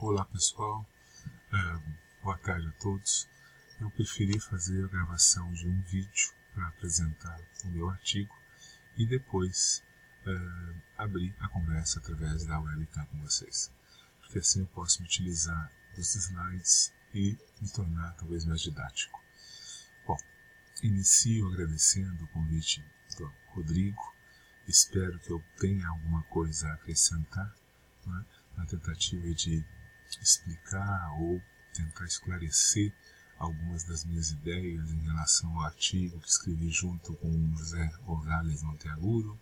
Olá pessoal, boa tarde a todos. Eu preferi fazer a gravação de um vídeo para apresentar o meu artigo e depois abrir a conversa através da webcam com vocês, porque assim eu posso me utilizar dos slides e me tornar talvez mais didático. Bom, inicio agradecendo o convite do Rodrigo. Espero que eu tenha alguma coisa a acrescentar, né, na tentativa de explicar ou tentar esclarecer algumas das minhas ideias em relação ao artigo que escrevi junto com o José González Monteagudo,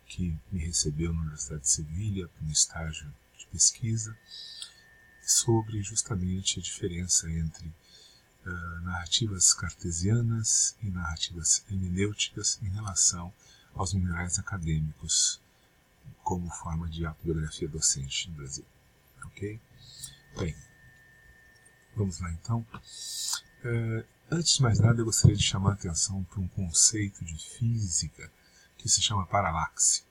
que me recebeu na Universidade de Sevilha para um estágio de pesquisa, sobre justamente a diferença entre narrativas cartesianas e narrativas hermenêuticas em relação aos minerais acadêmicos como forma de autobiografia docente no Brasil. Ok? Bem, vamos lá então. Antes de mais nada, eu gostaria de chamar a atenção para um conceito de física que se chama paralaxe.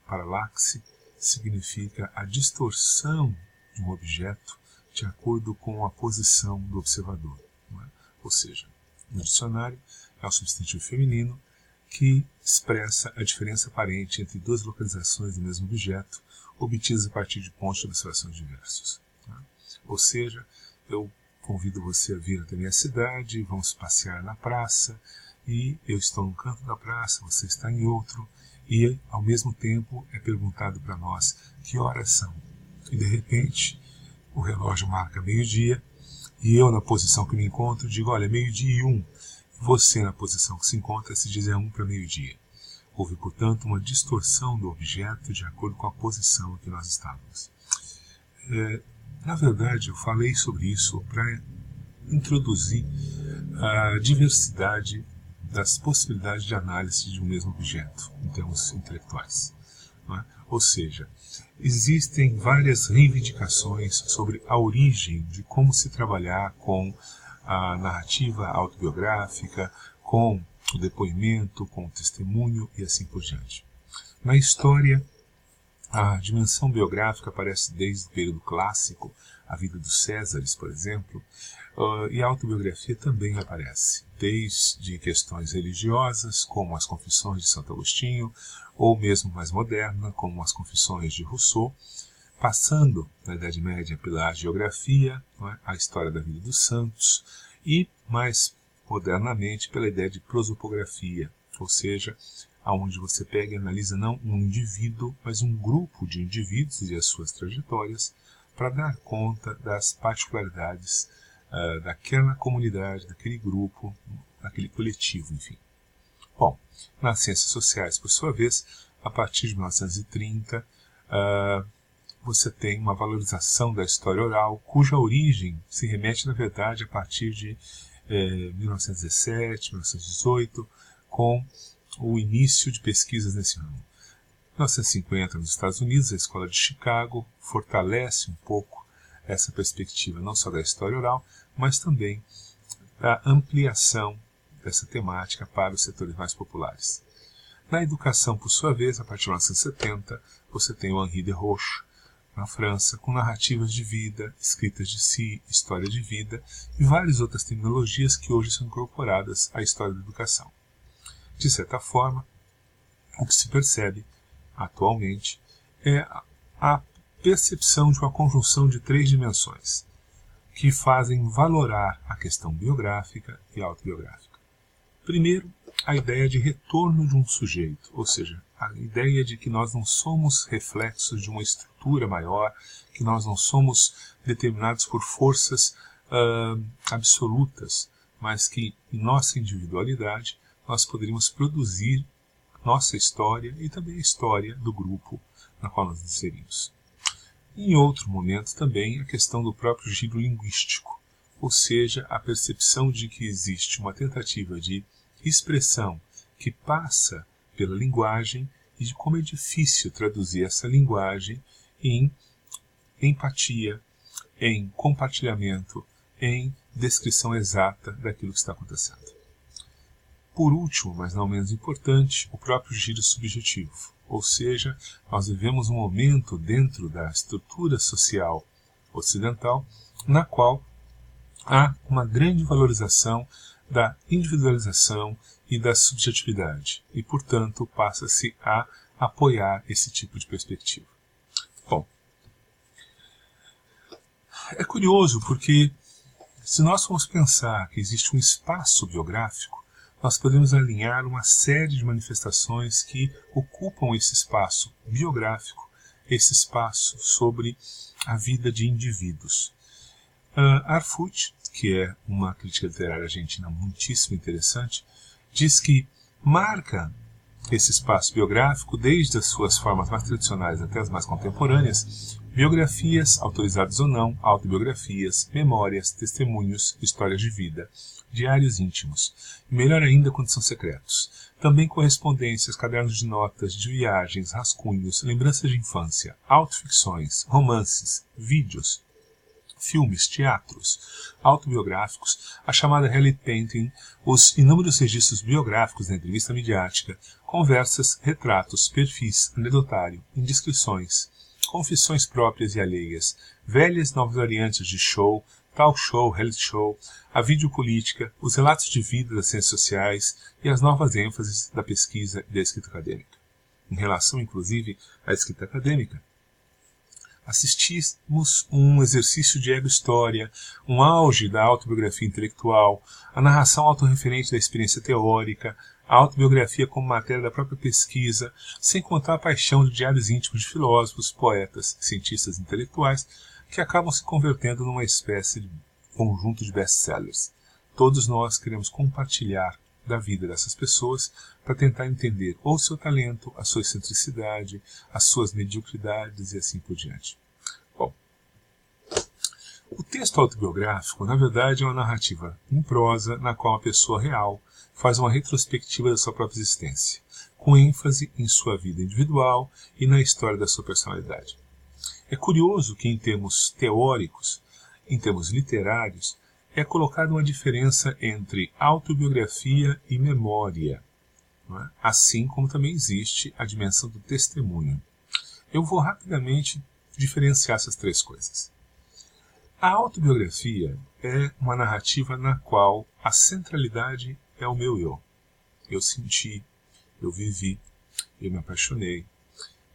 Paralaxe significa a distorção de um objeto de acordo com a posição do observador. Não é? Ou seja, no dicionário é o substantivo feminino que expressa a diferença aparente entre duas localizações do mesmo objeto obtidas a partir de pontos de observação diversos. Ou seja, eu convido você a vir até a minha cidade, vamos passear na praça, e eu estou num canto da praça, você está em outro, e ao mesmo tempo é perguntado para nós que horas são. E de repente o relógio marca meio-dia, e eu na posição que me encontro digo, olha, 12:01. Você na posição que se encontra se diz 1 para meio-dia. Houve, portanto, uma distorção do objeto de acordo com a posição em que nós estávamos. Na verdade, eu falei sobre isso para introduzir a diversidade das possibilidades de análise de um mesmo objeto, em termos intelectuais. Não é? Ou seja, existem várias reivindicações sobre a origem de como se trabalhar com a narrativa autobiográfica, com o depoimento, com o testemunho e assim por diante. Na história, a dimensão biográfica aparece desde o período clássico, a vida dos Césares, por exemplo, e a autobiografia também aparece, desde questões religiosas, como as Confissões de Santo Agostinho, ou mesmo mais moderna, como as Confissões de Rousseau, passando na Idade Média pela geografia, não é? A história da vida dos santos, e mais modernamente pela ideia de prosopografia, ou seja, aonde você pega e analisa não um indivíduo, mas um grupo de indivíduos e as suas trajetórias, para dar conta das particularidades daquela comunidade, daquele grupo, daquele coletivo, enfim. Bom, nas ciências sociais, por sua vez, a partir de 1930, você tem uma valorização da história oral, cuja origem se remete, na verdade, a partir de 1917, 1918, com o início de pesquisas nesse ramo. Em 1950, nos Estados Unidos, a Escola de Chicago fortalece um pouco essa perspectiva, não só da história oral, mas também da ampliação dessa temática para os setores mais populares. Na educação, por sua vez, a partir de 1970, você tem o Henri Desroches, na França, com narrativas de vida, escritas de si, história de vida e várias outras terminologias que hoje são incorporadas à história da educação. De certa forma, o que se percebe atualmente é a percepção de uma conjunção de três dimensões que fazem valorar a questão biográfica e autobiográfica. Primeiro, a ideia de retorno de um sujeito, ou seja, a ideia de que nós não somos reflexos de uma estrutura maior, que nós não somos determinados por forças absolutas, mas que em nossa individualidade nós poderíamos produzir nossa história e também a história do grupo na qual nós inserimos. Em outro momento também a questão do próprio giro linguístico, ou seja, a percepção de que existe uma tentativa de expressão que passa pela linguagem e de como é difícil traduzir essa linguagem em empatia, em compartilhamento, em descrição exata daquilo que está acontecendo. Por último, mas não menos importante, o próprio giro subjetivo, ou seja, nós vivemos um momento dentro da estrutura social ocidental, na qual há uma grande valorização da individualização e da subjetividade, e, portanto, passa-se a apoiar esse tipo de perspectiva. Bom, é curioso porque, se nós formos pensar que existe um espaço biográfico, nós podemos alinhar uma série de manifestações que ocupam esse espaço biográfico, esse espaço sobre a vida de indivíduos. Arfut, que é uma crítica literária argentina muitíssimo interessante, diz que marca esse espaço biográfico, desde as suas formas mais tradicionais até as mais contemporâneas, biografias, autorizadas ou não, autobiografias, memórias, testemunhos, histórias de vida, diários íntimos, e melhor ainda quando são secretos. Também correspondências, cadernos de notas, de viagens, rascunhos, lembranças de infância, autoficções, romances, vídeos, filmes, teatros, autobiográficos, a chamada reality painting, os inúmeros registros biográficos da entrevista midiática, conversas, retratos, perfis, anedotário, indiscrições, confissões próprias e alheias, velhas e novas variantes de show, talk show, reality show, a videopolítica, os relatos de vida das ciências sociais e as novas ênfases da pesquisa e da escrita acadêmica. Em relação, inclusive, à escrita acadêmica, assistimos um exercício de ego-história, um auge da autobiografia intelectual, a narração autorreferente da experiência teórica, a autobiografia como matéria da própria pesquisa, sem contar a paixão de diários íntimos de filósofos, poetas, cientistas intelectuais, que acabam se convertendo numa espécie de conjunto de best-sellers. Todos nós queremos compartilhar da vida dessas pessoas para tentar entender ou seu talento, a sua excentricidade, as suas mediocridades e assim por diante. Bom, o texto autobiográfico, na verdade, é uma narrativa em prosa na qual a pessoa real faz uma retrospectiva da sua própria existência, com ênfase em sua vida individual e na história da sua personalidade. É curioso que, em termos teóricos, em termos literários, é colocada uma diferença entre autobiografia e memória, não é? Assim como também existe a dimensão do testemunho. Eu vou rapidamente diferenciar essas três coisas. A autobiografia é uma narrativa na qual a centralidade é o meu eu. Eu senti, eu vivi, eu me apaixonei,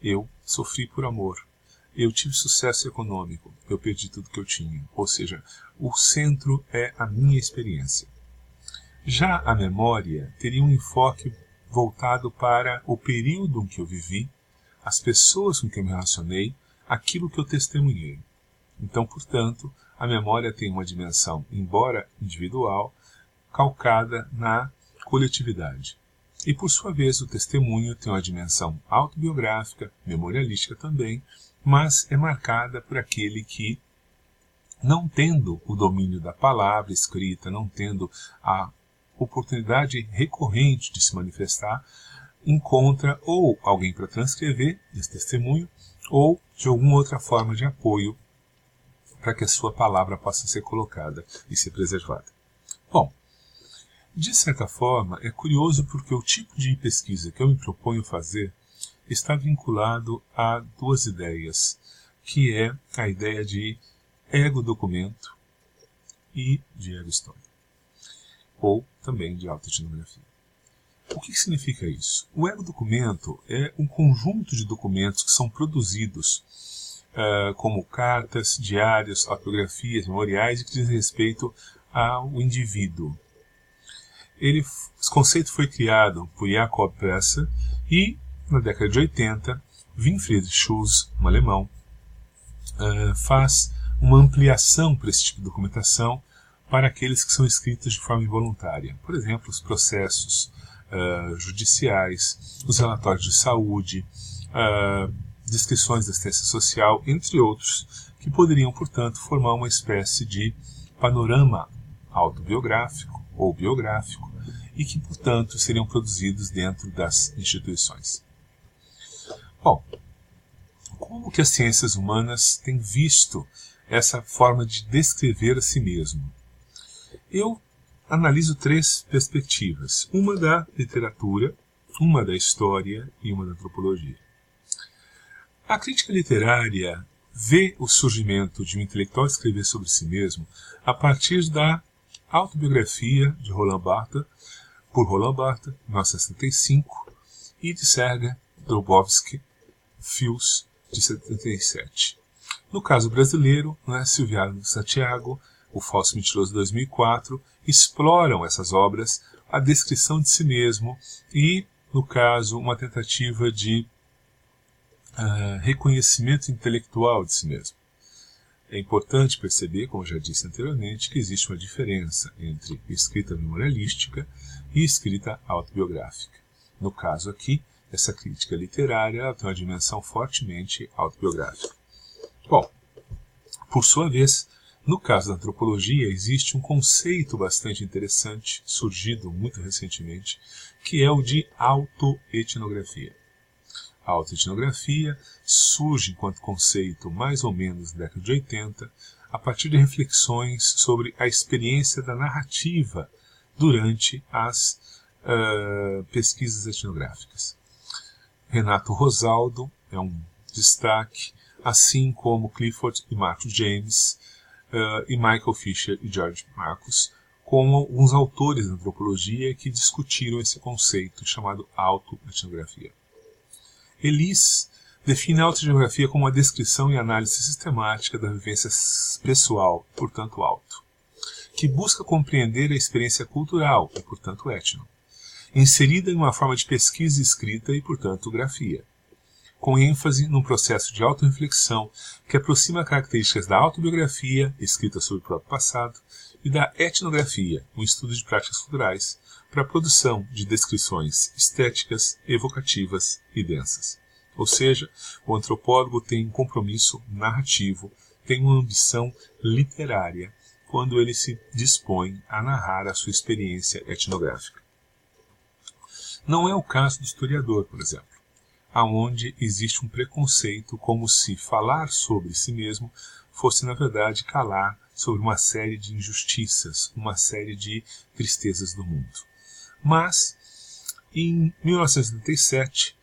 eu sofri por amor, eu tive sucesso econômico, eu perdi tudo que eu tinha. Ou seja, o centro é a minha experiência. Já a memória teria um enfoque voltado para o período em que eu vivi, as pessoas com quem eu me relacionei, aquilo que eu testemunhei. Então, portanto, a memória tem uma dimensão, embora individual, calcada na coletividade. E, por sua vez, o testemunho tem uma dimensão autobiográfica, memorialística também, mas é marcada por aquele que, não tendo o domínio da palavra escrita, não tendo a oportunidade recorrente de se manifestar, encontra ou alguém para transcrever esse testemunho, ou de alguma outra forma de apoio para que a sua palavra possa ser colocada e ser preservada. Bom, de certa forma, é curioso porque o tipo de pesquisa que eu me proponho fazer está vinculado a duas ideias, que é a ideia de ego-documento e de ego-história, ou também de autoetnografia. O que significa isso? O ego-documento é um conjunto de documentos que são produzidos como cartas, diários, autobiografias, memoriais e que dizem respeito ao indivíduo. Esse conceito foi criado por Jakob Presser e, na década de 80, Winfried Schulze, um alemão, faz uma ampliação para esse tipo de documentação para aqueles que são escritos de forma involuntária. Por exemplo, os processos judiciais, os relatórios de saúde, descrições da assistência social, entre outros, que poderiam, portanto, formar uma espécie de panorama autobiográfico ou biográfico e que, portanto, seriam produzidos dentro das instituições. Bom, como que as ciências humanas têm visto essa forma de descrever a si mesmo? Eu analiso três perspectivas, uma da literatura, uma da história e uma da antropologia. A crítica literária vê o surgimento de um intelectual escrever sobre si mesmo a partir da autobiografia de Roland Barthes, por Roland Barthes, em 1975, e de Sergei Dobzhansky Fields, de 77. No caso brasileiro, Silviano Santiago, O Falso Mentiroso, de 2004, exploram essas obras a descrição de si mesmo e, no caso, uma tentativa de reconhecimento intelectual de si mesmo. É importante perceber, como já disse anteriormente, que existe uma diferença entre escrita memorialística e escrita autobiográfica. No caso aqui, essa crítica literária tem uma dimensão fortemente autobiográfica. Bom, por sua vez, no caso da antropologia, existe um conceito bastante interessante, surgido muito recentemente, que é o de autoetnografia. A autoetnografia surge enquanto conceito mais ou menos na década de 80, a partir de reflexões sobre a experiência da narrativa durante as pesquisas etnográficas. Renato Rosaldo é um destaque, assim como Clifford e Marcus James, e Michael Fisher e George Marcus, como alguns autores da antropologia que discutiram esse conceito chamado autoetnografia. Elis define a autoetnografia como uma descrição e análise sistemática da vivência pessoal, portanto auto, que busca compreender a experiência cultural, e portanto etno, inserida em uma forma de pesquisa escrita e portanto grafia, com ênfase num processo de autorreflexão que aproxima características da autobiografia, escrita sobre o próprio passado, e da etnografia, um estudo de práticas culturais, para a produção de descrições estéticas, evocativas e densas. Ou seja, o antropólogo tem um compromisso narrativo, tem uma ambição literária, quando ele se dispõe a narrar a sua experiência etnográfica. Não é o caso do historiador, por exemplo, aonde existe um preconceito como se falar sobre si mesmo fosse, na verdade, calar sobre uma série de injustiças, uma série de tristezas do mundo. Mas, em 1977,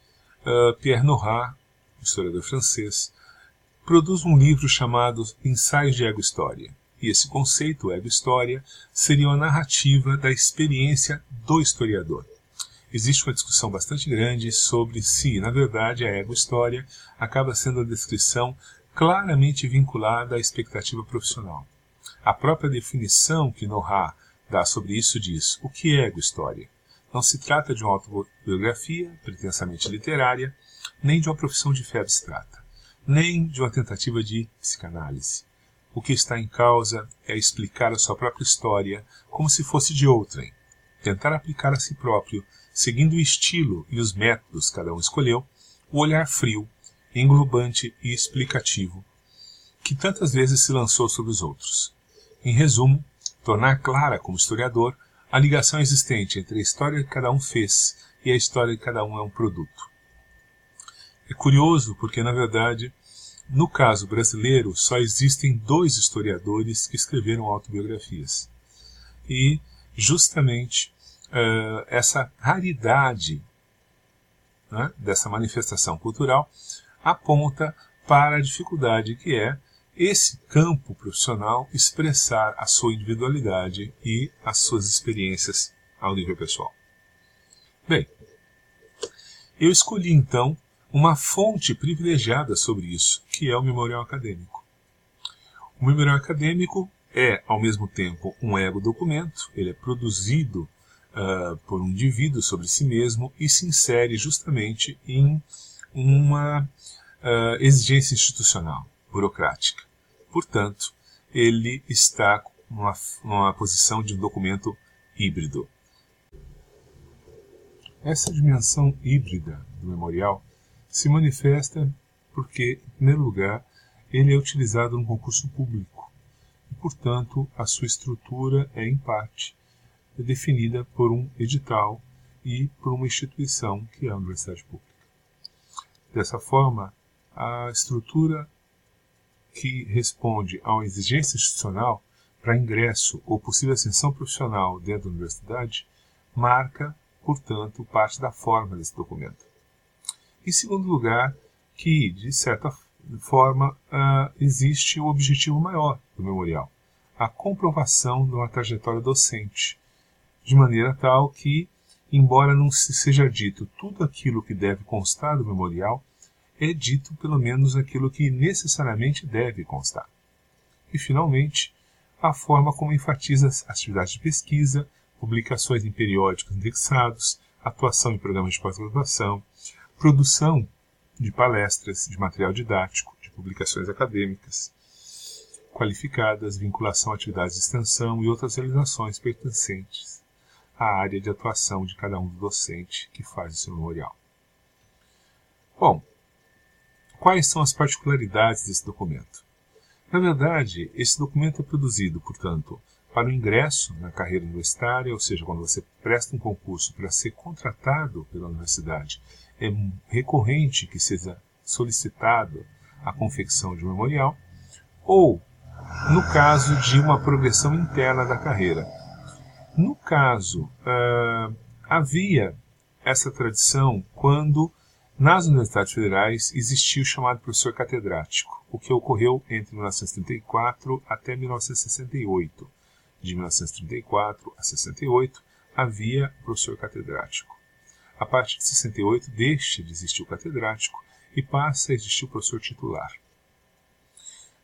Pierre Nora, historiador francês, produz um livro chamado Ensaios de Ego-História. E esse conceito, ego-história, seria uma narrativa da experiência do historiador. Existe uma discussão bastante grande sobre se, na verdade, a ego-história acaba sendo a descrição claramente vinculada à expectativa profissional. A própria definição que Nora dá sobre isso diz: o que é ego-história? Não se trata de uma autobiografia pretensamente literária, nem de uma profissão de fé abstrata, nem de uma tentativa de psicanálise. O que está em causa é explicar a sua própria história como se fosse de outrem, tentar aplicar a si próprio, seguindo o estilo e os métodos que cada um escolheu, o olhar frio, englobante e explicativo, que tantas vezes se lançou sobre os outros. Em resumo, tornar clara como historiador a ligação existente entre a história que cada um fez e a história que cada um é um produto. É curioso porque, na verdade, no caso brasileiro, só existem 2 historiadores que escreveram autobiografias. E, justamente, essa raridade, né, dessa manifestação cultural aponta para a dificuldade que é esse campo profissional expressar a sua individualidade e as suas experiências ao nível pessoal. Bem, eu escolhi então uma fonte privilegiada sobre isso, que é o Memorial Acadêmico. O Memorial Acadêmico é, ao mesmo tempo, um ego-documento, ele é produzido por um indivíduo sobre si mesmo e se insere justamente em uma exigência institucional, burocrática. Portanto, ele está numa posição de um documento híbrido. Essa dimensão híbrida do memorial se manifesta porque, em primeiro lugar, ele é utilizado no concurso público e, portanto, a sua estrutura é, em parte, definida por um edital e por uma instituição que é a Universidade Pública. Dessa forma, a estrutura que responde a uma exigência institucional para ingresso ou possível ascensão profissional dentro da universidade marca, portanto, parte da forma desse documento. Em segundo lugar, que, de certa forma, existe o objetivo maior do memorial, a comprovação de uma trajetória docente, de maneira tal que, embora não se seja dito tudo aquilo que deve constar do memorial, é dito pelo menos aquilo que necessariamente deve constar. E, finalmente, a forma como enfatiza as atividades de pesquisa, publicações em periódicos indexados, atuação em programas de pós-graduação, produção de palestras, de material didático, de publicações acadêmicas qualificadas, vinculação a atividades de extensão e outras realizações pertencentes à área de atuação de cada um do docente que faz o seu memorial. Bom, quais são as particularidades desse documento? Na verdade, esse documento é produzido, portanto, para o ingresso na carreira universitária, ou seja, quando você presta um concurso para ser contratado pela universidade, é recorrente que seja solicitado a confecção de um memorial, ou no caso de uma progressão interna da carreira. No caso, havia essa tradição quando, nas universidades federais, existia o chamado professor catedrático, o que ocorreu entre 1934 até 1968. De 1934 a 68, havia professor catedrático. A partir de 68, deixa de existir o catedrático e passa a existir o professor titular.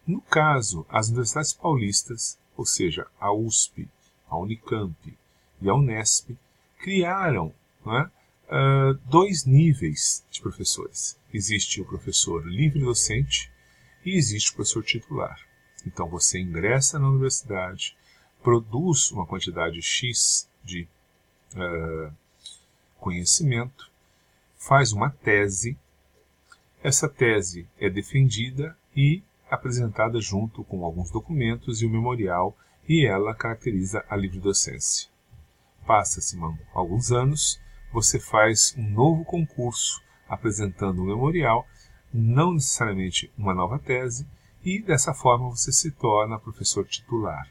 No caso, as universidades paulistas, ou seja, a USP, a Unicamp e a Unesp, criaram dois níveis de professores. Existe o professor livre-docente e existe o professor titular. Então, você ingressa na universidade, produz uma quantidade X de conhecimento, faz uma tese, essa tese é defendida e apresentada junto com alguns documentos e o memorial, e ela caracteriza a livre-docência. Passa-se alguns anos, você faz um novo concurso apresentando um memorial, não necessariamente uma nova tese, e dessa forma você se torna professor titular.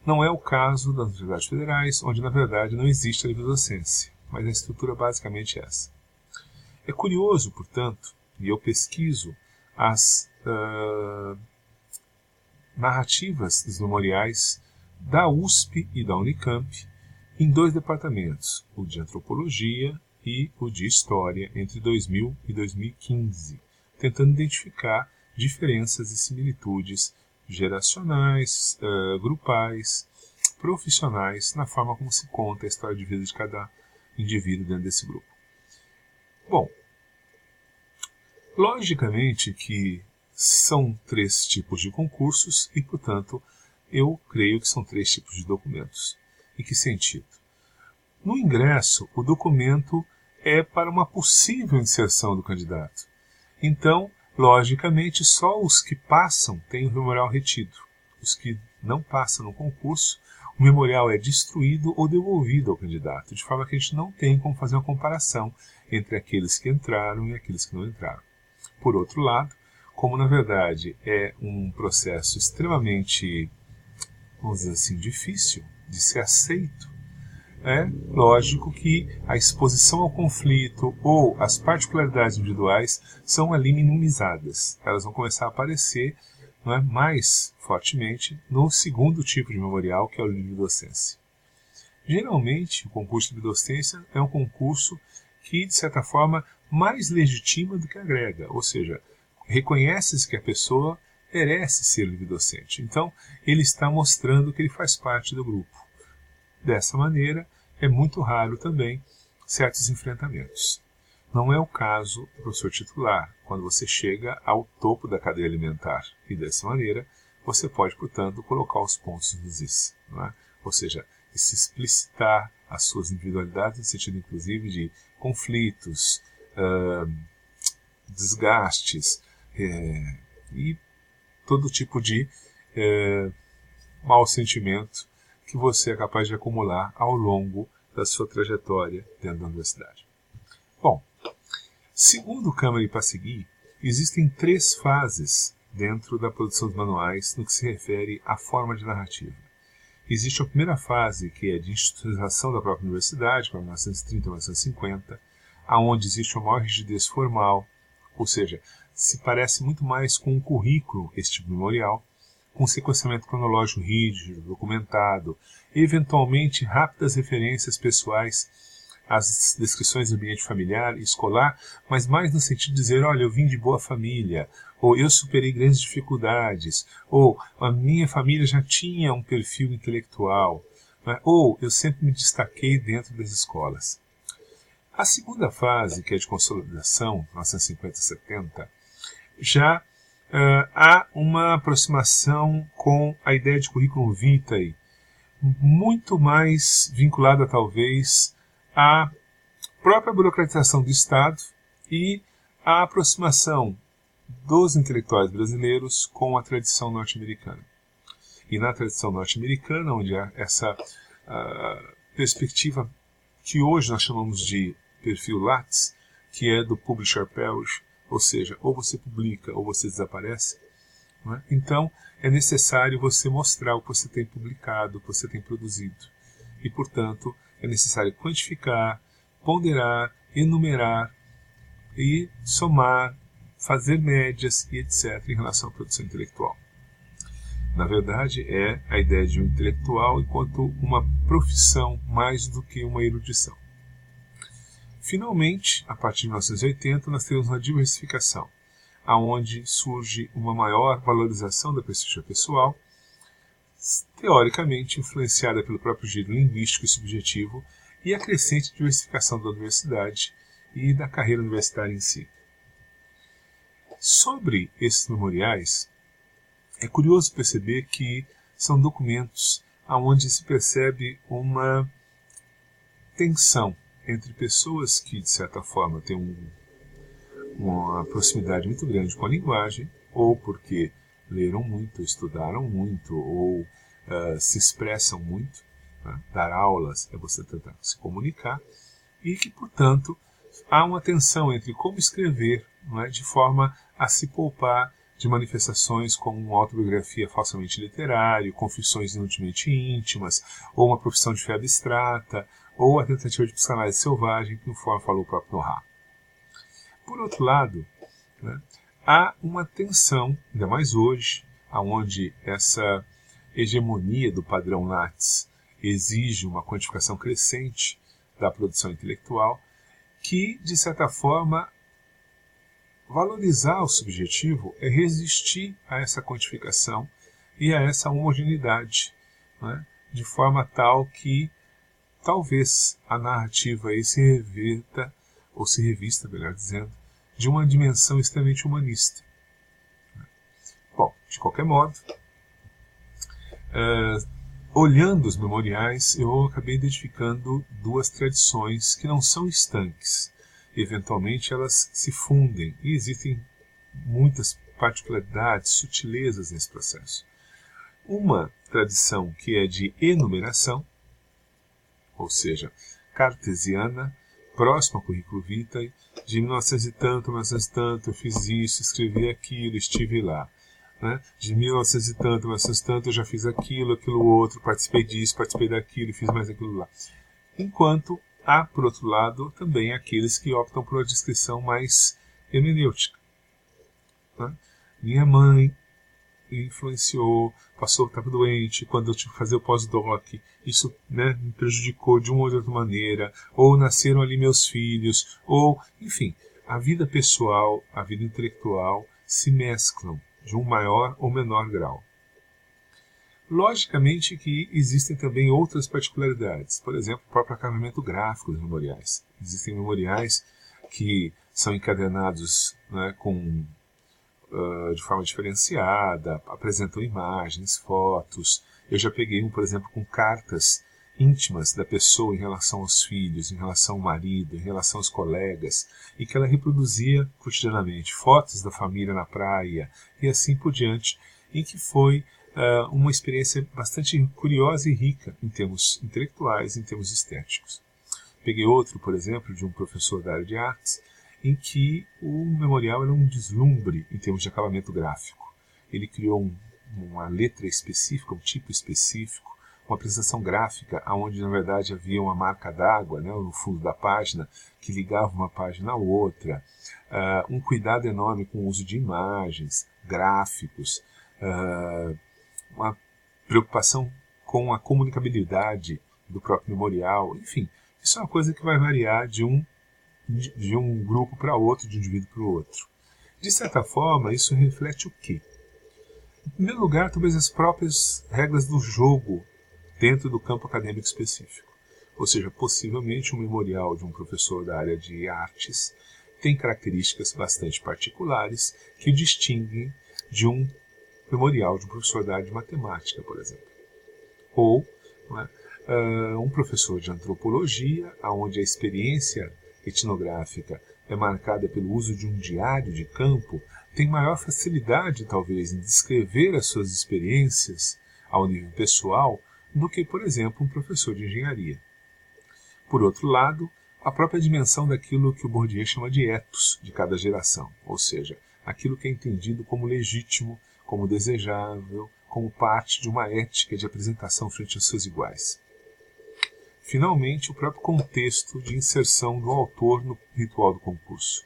Não é o caso das universidades federais, onde na verdade não existe a livre-docência, mas a estrutura basicamente é essa. É curioso, portanto, e eu pesquiso as narrativas dos memoriais da USP e da Unicamp em dois departamentos, o de Antropologia e o de História, entre 2000 e 2015, tentando identificar diferenças e similitudes geracionais, grupais, profissionais, na forma como se conta a história de vida de cada indivíduo dentro desse grupo. Bom, logicamente que são três tipos de concursos e, portanto, eu creio que são três tipos de documentos. Em que sentido? No ingresso, o documento é para uma possível inserção do candidato. Então, logicamente, só os que passam têm o memorial retido. Os que não passam no concurso, o memorial é destruído ou devolvido ao candidato, de forma que a gente não tem como fazer uma comparação entre aqueles que entraram e aqueles que não entraram. Por outro lado, como na verdade é um processo extremamente, vamos dizer assim, difícil de ser aceito, é lógico que a exposição ao conflito ou as particularidades individuais são ali minimizadas. Elas vão começar a aparecer mais fortemente no segundo tipo de memorial, que é o livre-docência. Geralmente, o concurso de livre-docência é um concurso que, de certa forma, mais legitima do que agrega, ou seja, reconhece-se que a pessoa merece ser livre-docente. Então, ele está mostrando que ele faz parte do grupo. Dessa maneira, é muito raro também certos enfrentamentos. Não é o caso do professor titular, quando você chega ao topo da cadeia alimentar. E dessa maneira, você pode, portanto, colocar os pontos nos is. Não é? Ou seja, se explicitar as suas individualidades, no sentido, inclusive, de conflitos, desgastes e todo tipo de mau sentimento que você é capaz de acumular ao longo da sua trajetória dentro da universidade. Bom, segundo Câmara e Passegui, existem 3 fases dentro da produção dos manuais no que se refere à forma de narrativa. Existe a primeira fase, que é de institucionalização da própria universidade, para 1930 e 1950, onde existe uma maior rigidez formal, ou seja, se parece muito mais com um currículo, esse tipo de memorial, com sequenciamento cronológico rígido, documentado, eventualmente rápidas referências pessoais às descrições do ambiente familiar e escolar, mas mais no sentido de dizer, olha, eu vim de boa família, ou eu superei grandes dificuldades, ou a minha família já tinha um perfil intelectual, né? Ou eu sempre me destaquei dentro das escolas. A segunda fase, que é de consolidação, 1950 e 70, já há uma aproximação com a ideia de currículo vitae, muito mais vinculada talvez à própria burocratização do Estado e à aproximação dos intelectuais brasileiros com a tradição norte-americana. E na tradição norte-americana, onde há essa perspectiva que hoje nós chamamos de perfil Lattes, que é do publisher perish, ou seja, ou você publica ou você desaparece, não é? Então é necessário você mostrar o que você tem publicado, o que você tem produzido. E, portanto, é necessário quantificar, ponderar, enumerar e somar, fazer médias e etc. em relação à produção intelectual. Na verdade, é a ideia de um intelectual enquanto uma profissão mais do que uma erudição. Finalmente, a partir de 1980, nós temos uma diversificação, aonde surge uma maior valorização da perspectiva pessoal, teoricamente influenciada pelo próprio giro linguístico e subjetivo, e a crescente diversificação da universidade e da carreira universitária em si. Sobre esses memoriais, é curioso perceber que são documentos onde se percebe uma tensão entre pessoas que, de certa forma, têm uma proximidade muito grande com a linguagem, ou porque leram muito, estudaram muito, ou se expressam muito. Né? Dar aulas é você tentar se comunicar, e que, portanto, há uma tensão entre como escrever, não é, de forma a se poupar de manifestações como uma autobiografia falsamente literária, confissões inutilmente íntimas, ou uma profissão de fé abstrata, ou a tentativa de psicanálise selvagem, conforme falou o próprio Nohar. Por outro lado, né, há uma tensão, ainda mais hoje, onde essa hegemonia do padrão Lattes exige uma quantificação crescente da produção intelectual, que, de certa forma, valorizar o subjetivo é resistir a essa quantificação e a essa homogeneidade, né, de forma tal que talvez a narrativa aí se reverta, ou se revista, melhor dizendo, de uma dimensão extremamente humanista. Bom, de qualquer modo, olhando os memoriais, eu acabei identificando duas tradições que não são estanques. Eventualmente elas se fundem e existem muitas particularidades, sutilezas nesse processo. Uma tradição que é de enumeração, ou seja, cartesiana, próxima ao currículo vitae, de 1900 e tanto, 1900 e tanto, eu fiz isso, escrevi aquilo, estive lá. Né? De 1900 e tanto, 1900 e tanto, eu já fiz aquilo, aquilo outro, participei disso, participei daquilo, fiz mais aquilo lá. Enquanto há, por outro lado, também aqueles que optam por uma descrição mais hermenêutica. Né? Minha mãe influenciou, estava doente, quando eu tive que fazer o pós-doc, isso, né, me prejudicou de uma ou de outra maneira, ou nasceram ali meus filhos, ou, enfim, a vida pessoal, a vida intelectual se mesclam de um maior ou menor grau. Logicamente que existem também outras particularidades, por exemplo, o próprio acabamento gráfico dos memoriais. Existem memoriais que são encadernados, né, de forma diferenciada, apresentam imagens, fotos. Eu já peguei um, por exemplo, com cartas íntimas da pessoa em relação aos filhos, em relação ao marido, em relação aos colegas, e que ela reproduzia cotidianamente fotos da família na praia e assim por diante, em que foi uma experiência bastante curiosa e rica em termos intelectuais, em termos estéticos. Peguei outro, por exemplo, de um professor da área de artes, em que o memorial era um deslumbre em termos de acabamento gráfico. Ele criou uma letra específica, um tipo específico, uma apresentação gráfica, onde na verdade havia uma marca d'água, né, no fundo da página, que ligava uma página à outra, um cuidado enorme com o uso de imagens, gráficos, uma preocupação com a comunicabilidade do próprio memorial, enfim, isso é uma coisa que vai variar de um grupo para outro, de um indivíduo para o outro. De certa forma, isso reflete o quê? Em primeiro lugar, talvez as próprias regras do jogo dentro do campo acadêmico específico. Ou seja, possivelmente um memorial de um professor da área de artes tem características bastante particulares que o distinguem de um memorial de um professor da área de matemática, por exemplo. Ou um professor de antropologia, onde a experiência etnográfica é marcada pelo uso de um diário de campo, tem maior facilidade, talvez, em descrever as suas experiências ao nível pessoal do que, por exemplo, um professor de engenharia. Por outro lado, a própria dimensão daquilo que o Bourdieu chama de ethos de cada geração, ou seja, aquilo que é entendido como legítimo, como desejável, como parte de uma ética de apresentação frente aos seus iguais. Finalmente, o próprio contexto de inserção do autor no ritual do concurso,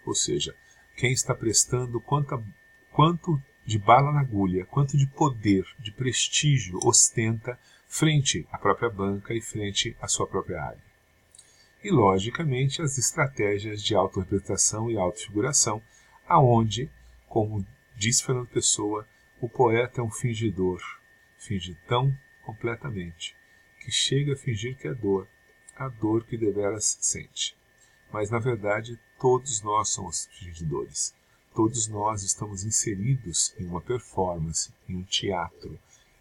ou seja, quem está prestando quanto de bala na agulha, quanto de poder, de prestígio ostenta frente à própria banca e frente à sua própria área. E, logicamente, as estratégias de autorrepresentação e autofiguração, aonde, como disse Fernando Pessoa, o poeta é um fingidor, finge tão completamente, que chega a fingir que é dor, a dor que deveras sente. Mas, na verdade, todos nós somos fingidores. Todos nós estamos inseridos em uma performance, em um teatro,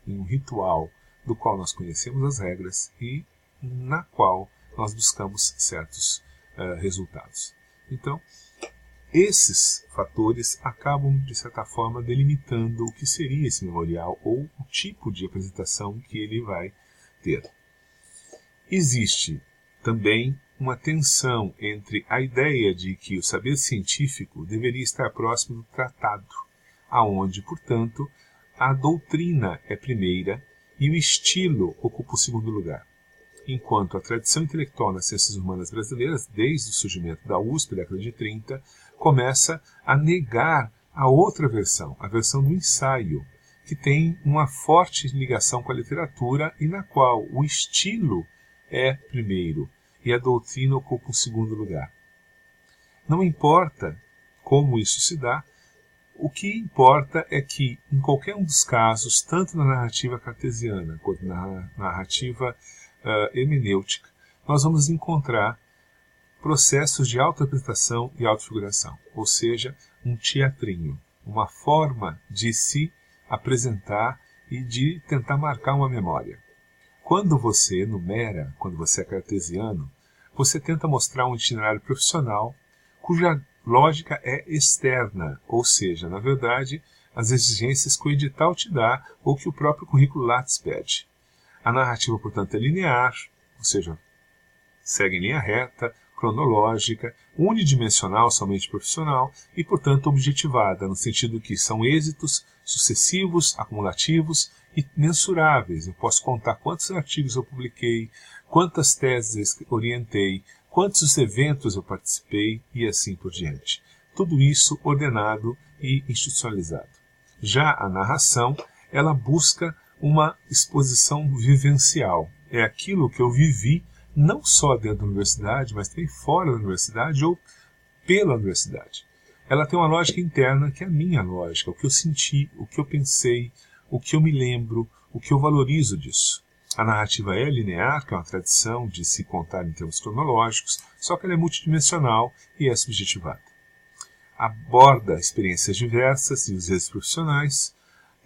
em um ritual, do qual nós conhecemos as regras e na qual nós buscamos certos resultados. Então, esses fatores acabam, de certa forma, delimitando o que seria esse memorial ou o tipo de apresentação que ele vai ter. Existe também uma tensão entre a ideia de que o saber científico deveria estar próximo do tratado, aonde, portanto, a doutrina é primeira e o estilo ocupa o segundo lugar. Enquanto a tradição intelectual nas ciências humanas brasileiras, desde o surgimento da USP, década de 30, começa a negar a outra versão, a versão do ensaio, que tem uma forte ligação com a literatura e na qual o estilo é primeiro e a doutrina ocupa um segundo lugar. Não importa como isso se dá, o que importa é que, em qualquer um dos casos, tanto na narrativa cartesiana quanto na narrativa hermenêutica, nós vamos encontrar processos de auto-interpretação e autofiguração, ou seja, um teatrinho, uma forma de se apresentar e de tentar marcar uma memória. Quando você enumera, quando você é cartesiano, você tenta mostrar um itinerário profissional cuja lógica é externa, ou seja, na verdade, as exigências que o edital te dá ou que o próprio currículo Lattes pede. A narrativa, portanto, é linear, ou seja, segue em linha reta, cronológica, unidimensional, somente profissional, e, portanto, objetivada, no sentido que são êxitos sucessivos, acumulativos e mensuráveis. Eu posso contar quantos artigos eu publiquei, quantas teses eu orientei, quantos eventos eu participei e assim por diante. Tudo isso ordenado e institucionalizado. Já a narração, ela busca uma exposição vivencial. É aquilo que eu vivi não só dentro da universidade, mas também fora da universidade ou pela universidade. Ela tem uma lógica interna que é a minha lógica, o que eu senti, o que eu pensei, o que eu me lembro, o que eu valorizo disso. A narrativa é linear, que é uma tradição de se contar em termos cronológicos, só que ela é multidimensional e é subjetivada. Aborda experiências diversas e os êxitos profissionais,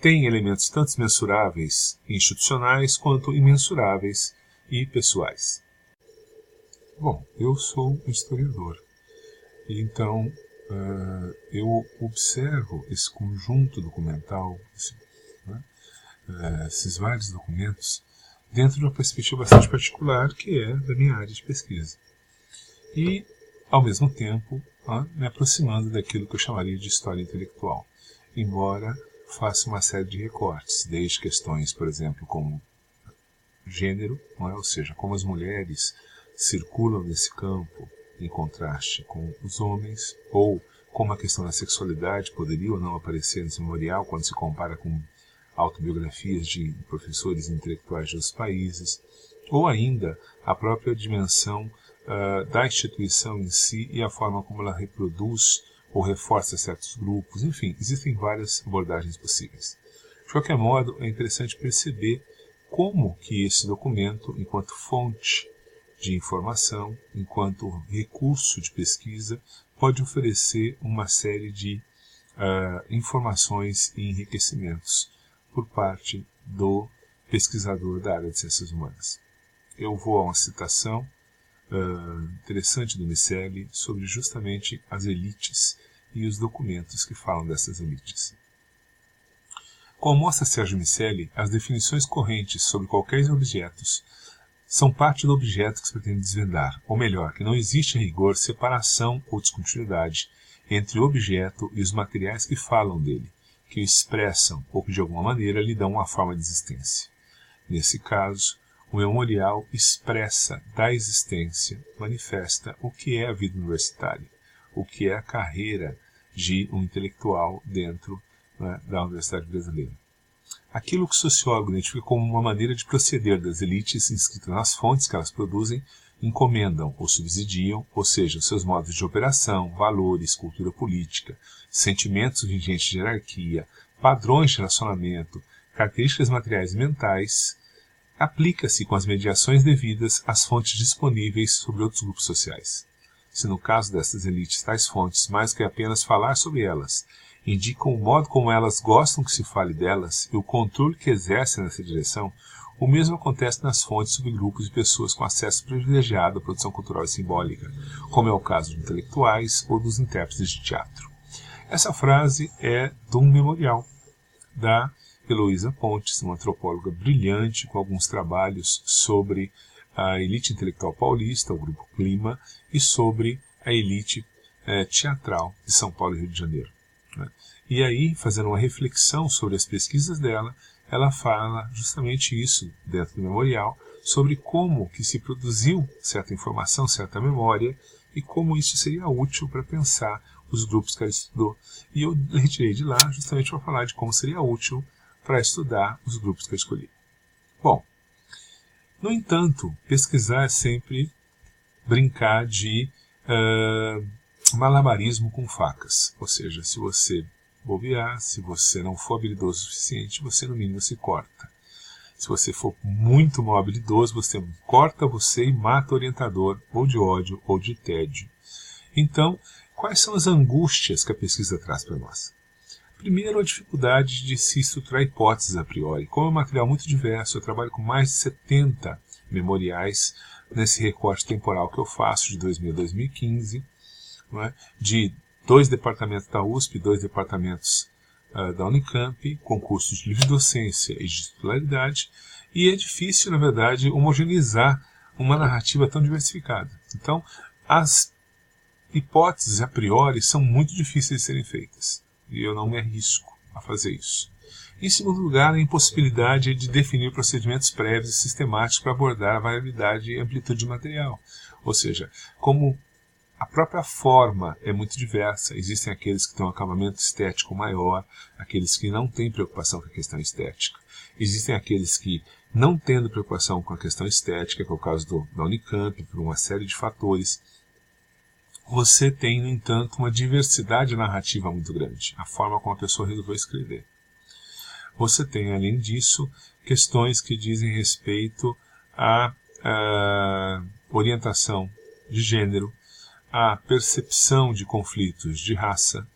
tem elementos tanto mensuráveis e institucionais quanto imensuráveis e pessoais. Bom, eu sou um historiador, e então eu observo esse conjunto documental, esses vários documentos, dentro de uma perspectiva bastante particular, que é da minha área de pesquisa. E, ao mesmo tempo, me aproximando daquilo que eu chamaria de história intelectual, embora faça uma série de recortes, desde questões, por exemplo, como gênero, não é? Ou seja, como as mulheres circulam nesse campo em contraste com os homens, ou como a questão da sexualidade poderia ou não aparecer nesse memorial quando se compara com autobiografias de professores intelectuais de outros países, ou ainda a própria dimensão da instituição em si e a forma como ela reproduz ou reforça certos grupos. Enfim, existem várias abordagens possíveis. De qualquer modo, é interessante perceber como que esse documento, enquanto fonte de informação, enquanto recurso de pesquisa, pode oferecer uma série de informações e enriquecimentos por parte do pesquisador da área de ciências humanas. Eu vou a uma citação interessante do Miceli sobre justamente as elites e os documentos que falam dessas elites. Como mostra Sérgio Miceli, as definições correntes sobre qualquer objetos são parte do objeto que se pretende desvendar, ou melhor, que não existe a rigor separação ou descontinuidade entre o objeto e os materiais que falam dele, que o expressam ou que de alguma maneira lhe dão uma forma de existência. Nesse caso, o memorial expressa da existência, manifesta o que é a vida universitária, o que é a carreira de um intelectual dentro, né, da Universidade Brasileira. Aquilo que o sociólogo identifica como uma maneira de proceder das elites inscritas nas fontes que elas produzem, encomendam ou subsidiam, ou seja, seus modos de operação, valores, cultura política, sentimentos vigentes de hierarquia, padrões de relacionamento, características materiais e mentais, aplica-se com as mediações devidas às fontes disponíveis sobre outros grupos sociais. Se no caso dessas elites tais fontes, mais que apenas falar sobre elas, indicam o modo como elas gostam que se fale delas e o controle que exercem nessa direção, o mesmo acontece nas fontes sobre grupos de pessoas com acesso privilegiado à produção cultural e simbólica, como é o caso de intelectuais ou dos intérpretes de teatro. Essa frase é de um memorial da Heloísa Pontes, uma antropóloga brilhante com alguns trabalhos sobre a elite intelectual paulista, o Grupo Clima, e sobre a elite teatral de São Paulo e Rio de Janeiro. E aí, fazendo uma reflexão sobre as pesquisas dela, ela fala justamente isso dentro do memorial, sobre como que se produziu certa informação, certa memória, e como isso seria útil para pensar os grupos que ela estudou. E eu retirei de lá justamente para falar de como seria útil para estudar os grupos que eu escolhi. Bom, no entanto, pesquisar é sempre brincar de malabarismo com facas. Ou seja, se você bobear, se você não for habilidoso o suficiente, você no mínimo se corta. Se você for muito mal habilidoso, você corta você e mata o orientador, ou de ódio ou de tédio. Então, quais são as angústias que a pesquisa traz para nós? Primeiro, a dificuldade de se estruturar hipóteses a priori. Como é um material muito diverso, eu trabalho com mais de 70 memoriais nesse recorte temporal que eu faço de 2000 a 2015, não é? De 2 departamentos da USP, 2 departamentos da Unicamp, com cursos de livre docência e de titularidade, e é difícil, na verdade, homogeneizar uma narrativa tão diversificada. Então, as hipóteses a priori são muito difíceis de serem feitas, e eu não me arrisco a fazer isso. Em segundo lugar, a impossibilidade de definir procedimentos prévios e sistemáticos para abordar a variabilidade e amplitude do material. Ou seja, como a própria forma é muito diversa, existem aqueles que têm um acabamento estético maior, aqueles que não têm preocupação com a questão estética. Existem aqueles que, não tendo preocupação com a questão estética, que é o caso da Unicamp, por uma série de fatores, você tem, no entanto, uma diversidade narrativa muito grande, a forma como a pessoa resolveu escrever. Você tem, além disso, questões que dizem respeito à orientação de gênero, à percepção de conflitos de raça,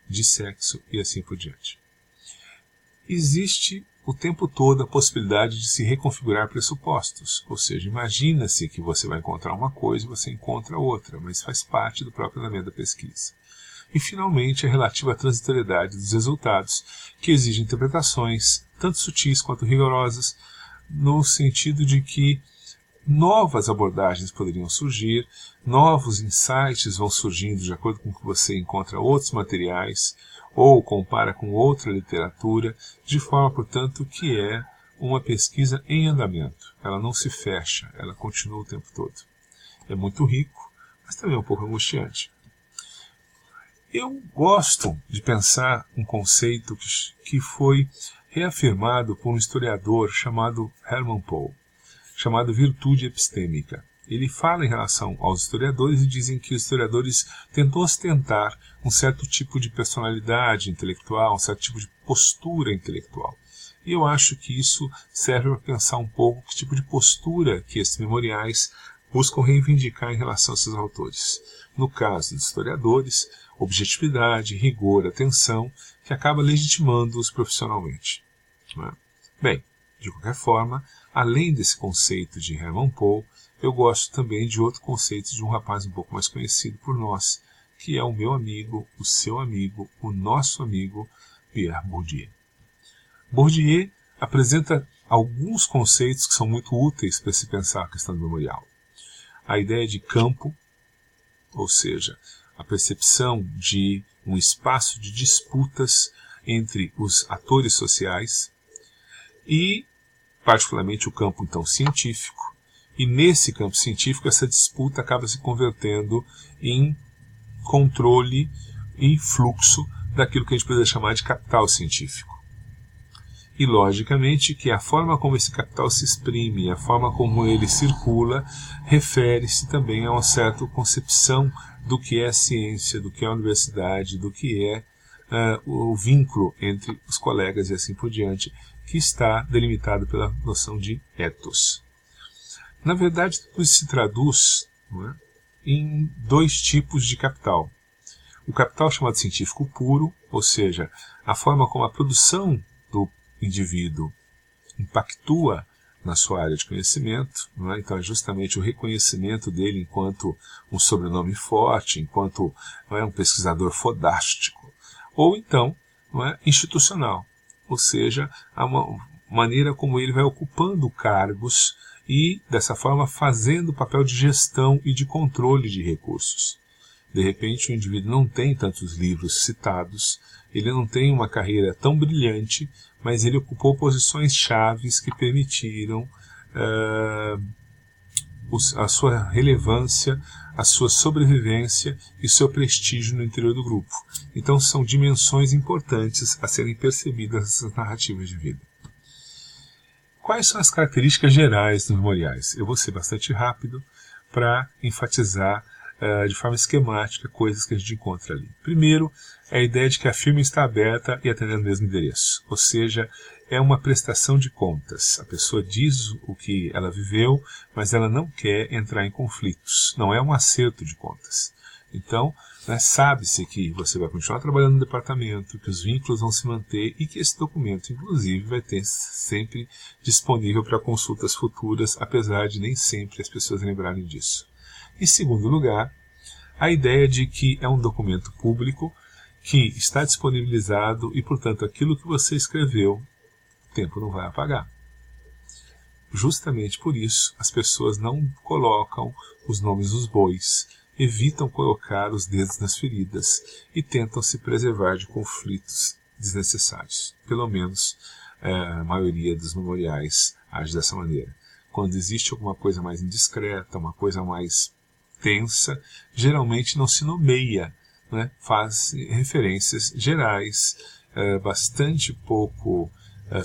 de sexo e assim por diante. Existe o tempo todo a possibilidade de se reconfigurar pressupostos, ou seja, imagina-se que você vai encontrar uma coisa e você encontra outra, mas faz parte do próprio elemento da pesquisa. E, finalmente, a relativa transitoriedade dos resultados, que exige interpretações, tanto sutis quanto rigorosas, no sentido de que novas abordagens poderiam surgir, novos insights vão surgindo de acordo com que você encontra outros materiais ou compara com outra literatura, de forma, portanto, que é uma pesquisa em andamento. Ela não se fecha, ela continua o tempo todo. É muito rico, mas também é um pouco angustiante. Eu gosto de pensar um conceito que foi reafirmado por um historiador chamado Hermann Pohl, chamado virtude epistêmica. Ele fala em relação aos historiadores e dizem que os historiadores tentam ostentar um certo tipo de personalidade intelectual, um certo tipo de postura intelectual. E eu acho que isso serve para pensar um pouco que tipo de postura que esses memoriais buscam reivindicar em relação a esses autores. No caso dos historiadores, objetividade, rigor, atenção, que acaba legitimando-os profissionalmente. Bem, de qualquer forma, além desse conceito de Hermann Pohl, eu gosto também de outro conceito de um rapaz um pouco mais conhecido por nós, que é o meu amigo, o seu amigo, o nosso amigo, Pierre Bourdieu. Bourdieu apresenta alguns conceitos que são muito úteis para se pensar a questão do memorial. A ideia de campo, ou seja, a percepção de um espaço de disputas entre os atores sociais e, particularmente, o campo então científico. E nesse campo científico essa disputa acaba se convertendo em controle e fluxo daquilo que a gente poderia chamar de capital científico. E, logicamente, que a forma como esse capital se exprime, a forma como ele circula, refere-se também a uma certa concepção do que é a ciência, do que é a universidade, do que é o vínculo entre os colegas e assim por diante, que está delimitado pela noção de ethos. Na verdade, tudo isso se traduz em dois tipos de capital. O capital chamado científico puro, ou seja, a forma como a produção do indivíduo impactua na sua área de conhecimento, então é justamente o reconhecimento dele enquanto um sobrenome forte, enquanto um pesquisador fodástico, ou então institucional, ou seja, a maneira como ele vai ocupando cargos e, dessa forma, fazendo o papel de gestão e de controle de recursos. De repente, o indivíduo não tem tantos livros citados, ele não tem uma carreira tão brilhante, mas ele ocupou posições chaves que permitiram a sua relevância, a sua sobrevivência e seu prestígio no interior do grupo. Então são dimensões importantes a serem percebidas nessas narrativas de vida. Quais são as características gerais dos memoriais? Eu vou ser bastante rápido para enfatizar de forma esquemática coisas que a gente encontra ali. Primeiro, é a ideia de que a firma está aberta e atendendo o mesmo endereço. Ou seja, é uma prestação de contas. A pessoa diz o que ela viveu, mas ela não quer entrar em conflitos. Não é um acerto de contas. Então, sabe-se que você vai continuar trabalhando no departamento, que os vínculos vão se manter e que esse documento, inclusive, vai ter sempre disponível para consultas futuras, apesar de nem sempre as pessoas lembrarem disso. Em segundo lugar, a ideia de que é um documento público que está disponibilizado e, portanto, aquilo que você escreveu, o tempo não vai apagar. Justamente por isso, as pessoas não colocam os nomes dos bois, evitam colocar os dedos nas feridas e tentam se preservar de conflitos desnecessários. Pelo menos a maioria dos memoriais age dessa maneira. Quando existe alguma coisa mais indiscreta, uma coisa mais tensa, geralmente não se nomeia, faz referências gerais, bastante pouco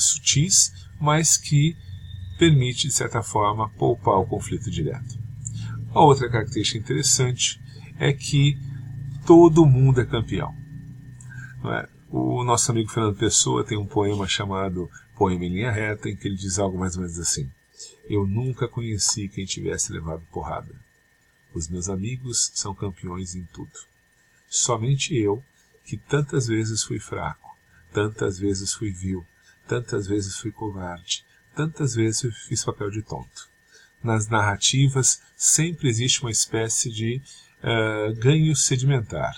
sutis, mas que permite, de certa forma, poupar o conflito direto. A outra característica interessante é que todo mundo é campeão. O nosso amigo Fernando Pessoa tem um poema chamado Poema em Linha Reta, em que ele diz algo mais ou menos assim: eu nunca conheci quem tivesse levado porrada. Os meus amigos são campeões em tudo. Somente eu, que tantas vezes fui fraco, tantas vezes fui vil, tantas vezes fui covarde, tantas vezes fiz papel de tonto. Nas narrativas sempre existe uma espécie de ganho sedimentar.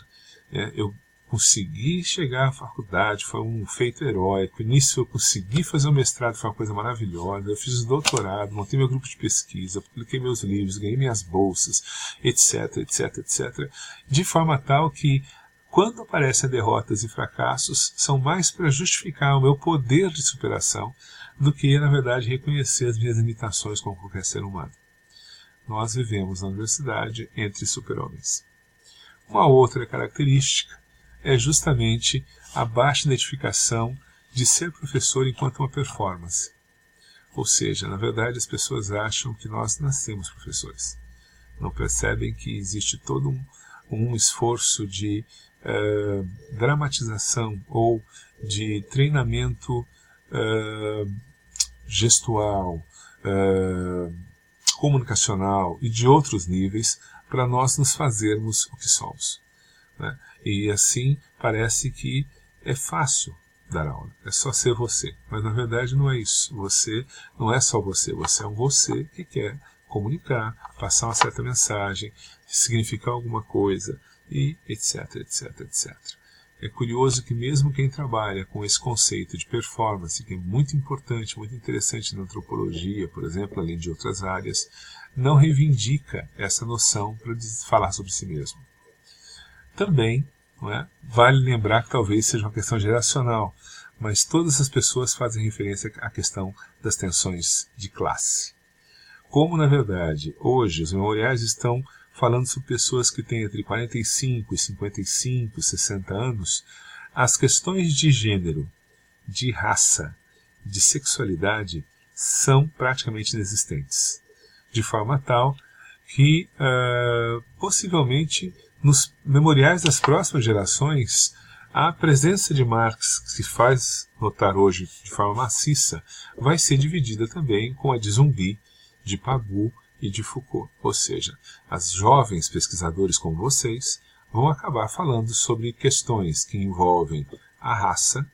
Eu consegui chegar à faculdade, foi um feito heróico. Nisso eu consegui fazer o mestrado, foi uma coisa maravilhosa. Eu fiz o doutorado, montei meu grupo de pesquisa, publiquei meus livros, ganhei minhas bolsas, etc, etc, etc. De forma tal que Quando aparecem derrotas e fracassos, são mais para justificar o meu poder de superação do que, na verdade, reconhecer as minhas limitações como qualquer ser humano. Nós vivemos na universidade entre super-homens. Uma outra característica é justamente a baixa identificação de ser professor enquanto uma performance. Ou seja, na verdade as pessoas acham que nós nascemos professores. Não percebem que existe todo um esforço de dramatização ou de treinamento gestual, comunicacional e de outros níveis para nós nos fazermos o que somos, né? E assim parece que é fácil dar aula, é só ser você, mas na verdade não é isso. Você não é só você, você é um você que quer comunicar, passar uma certa mensagem, significar alguma coisa e etc, etc, etc. É curioso que mesmo quem trabalha com esse conceito de performance, que é muito importante, muito interessante na antropologia, por exemplo, além de outras áreas, não reivindica essa noção para falar sobre si mesmo. Também, não é? Vale lembrar que talvez seja uma questão geracional, mas todas as pessoas fazem referência à questão das tensões de classe. Como, na verdade, hoje os memoriais estão falando sobre pessoas que têm entre 45 e 55, 60 anos, as questões de gênero, de raça, de sexualidade são praticamente inexistentes. De forma tal que, possivelmente, nos memoriais das próximas gerações, a presença de Marx, que se faz notar hoje de forma maciça, vai ser dividida também com a de Zumbi, de Pagu e de Foucault. Ou seja, as jovens pesquisadores como vocês vão acabar falando sobre questões que envolvem a raça,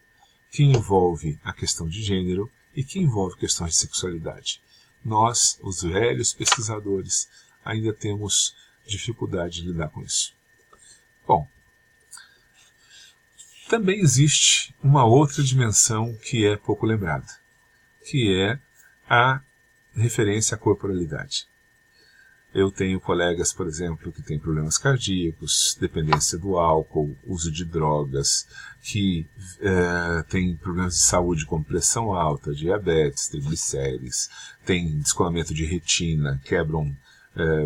que envolve a questão de gênero e que envolve questões de sexualidade. Nós, os velhos pesquisadores, ainda temos dificuldade de lidar com isso. Bom, também existe uma outra dimensão que é pouco lembrada, que é a referência à corporalidade. Eu tenho colegas, por exemplo, que têm problemas cardíacos, dependência do álcool, uso de drogas, que têm problemas de saúde como pressão alta, diabetes, triglicérides, têm descolamento de retina, quebram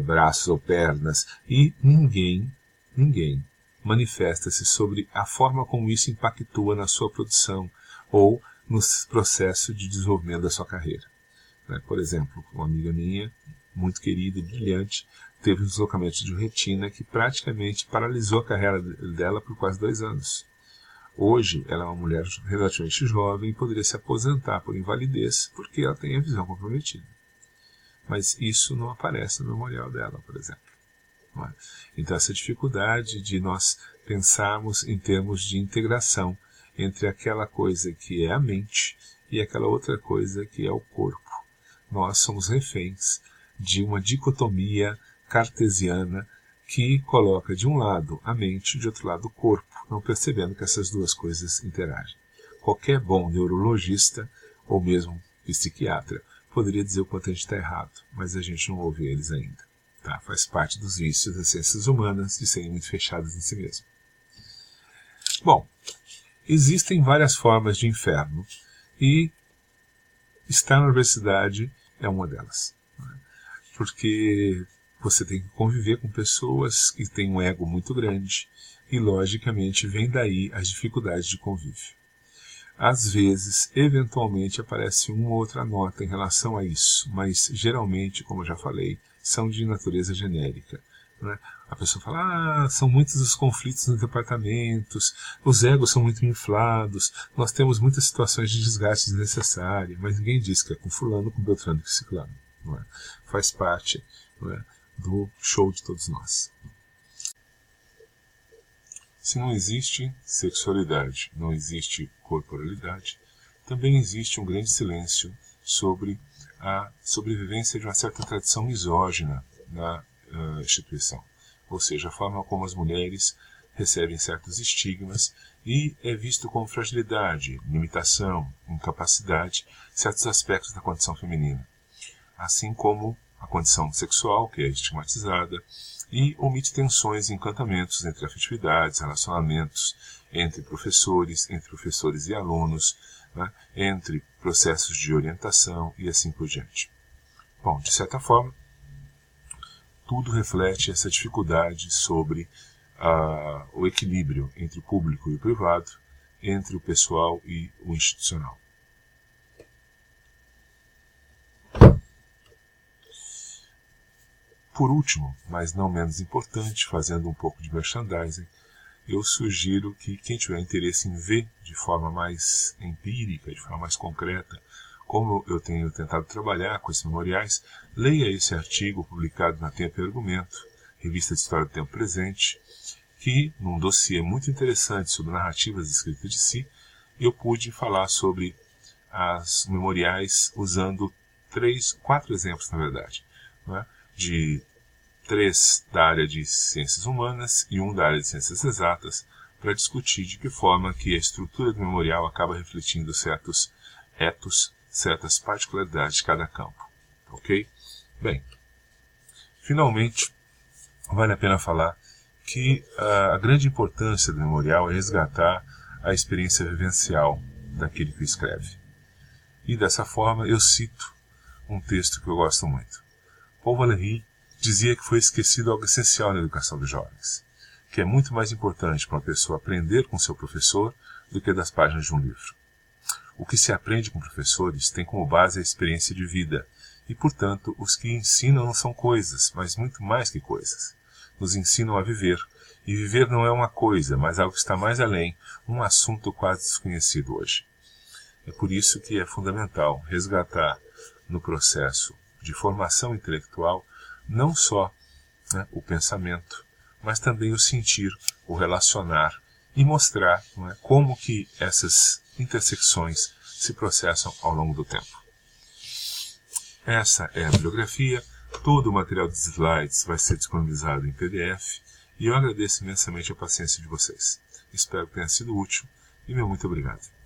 braços ou pernas, e ninguém manifesta-se sobre a forma como isso impactua na sua produção ou no processo de desenvolvimento da sua carreira. Por exemplo, uma amiga minha, muito querida e brilhante, teve um deslocamento de retina que praticamente paralisou a carreira dela por quase 2 anos. Hoje, ela é uma mulher relativamente jovem e poderia se aposentar por invalidez porque ela tem a visão comprometida. Mas isso não aparece no memorial dela, por exemplo. Então, essa dificuldade de nós pensarmos em termos de integração entre aquela coisa que é a mente e aquela outra coisa que é o corpo. Nós somos reféns de uma dicotomia cartesiana que coloca de um lado a mente e de outro lado o corpo, não percebendo que essas duas coisas interagem. Qualquer bom neurologista ou mesmo psiquiatra poderia dizer o quanto a gente está errado, mas a gente não ouve eles ainda. Tá? Faz parte dos vícios das ciências humanas de serem muito fechadas em si mesmo. Bom, existem várias formas de inferno e estar na universidade é uma delas. Porque você tem que conviver com pessoas que têm um ego muito grande e, logicamente, vem daí as dificuldades de convívio. Às vezes, eventualmente, aparece uma ou outra nota em relação a isso, mas geralmente, como eu já falei, são de natureza genérica. A pessoa fala, são muitos os conflitos nos departamentos, os egos são muito inflados, nós temos muitas situações de desgaste desnecessário, mas ninguém diz que é com fulano, com Beltrano e com Ciclano. Faz parte do show de todos nós. Se não existe sexualidade, não existe corporalidade, também existe um grande silêncio sobre a sobrevivência de uma certa tradição misógina na instituição, ou seja, a forma como as mulheres recebem certos estigmas e é visto como fragilidade, limitação, incapacidade, certos aspectos da condição feminina. Assim como a condição sexual, que é estigmatizada, e omite tensões e encantamentos entre afetividades, relacionamentos entre professores e alunos, né, entre processos de orientação e assim por diante. Bom, de certa forma, tudo reflete essa dificuldade sobre o equilíbrio entre o público e o privado, entre o pessoal e o institucional. Por último, mas não menos importante, fazendo um pouco de merchandising, eu sugiro que quem tiver interesse em ver de forma mais empírica, de forma mais concreta, como eu tenho tentado trabalhar com esses memoriais, leia esse artigo publicado na Tempo e Argumento, Revista de História do Tempo Presente, que, num dossiê muito interessante sobre narrativas escritas de si, eu pude falar sobre as memoriais usando 4 exemplos, na verdade, né, de 3 da área de ciências humanas e 1 da área de ciências exatas, para discutir de que forma que a estrutura do memorial acaba refletindo certos etos, certas particularidades de cada campo. Ok? Bem, finalmente, vale a pena falar que a grande importância do memorial é resgatar a experiência vivencial daquele que o escreve. E dessa forma eu cito um texto que eu gosto muito. Paul Valéry dizia que foi esquecido algo essencial na educação dos jovens, que é muito mais importante para uma pessoa aprender com seu professor do que das páginas de um livro. O que se aprende com professores tem como base a experiência de vida, e, portanto, os que ensinam não são coisas, mas muito mais que coisas. Nos ensinam a viver, e viver não é uma coisa, mas algo que está mais além, um assunto quase desconhecido hoje. É por isso que é fundamental resgatar no processo de formação intelectual não só o pensamento, mas também o sentir, o relacionar e mostrar como que essas intersecções se processam ao longo do tempo. Essa é a bibliografia, todo o material dos slides vai ser disponibilizado em PDF e eu agradeço imensamente a paciência de vocês. Espero que tenha sido útil e meu muito obrigado.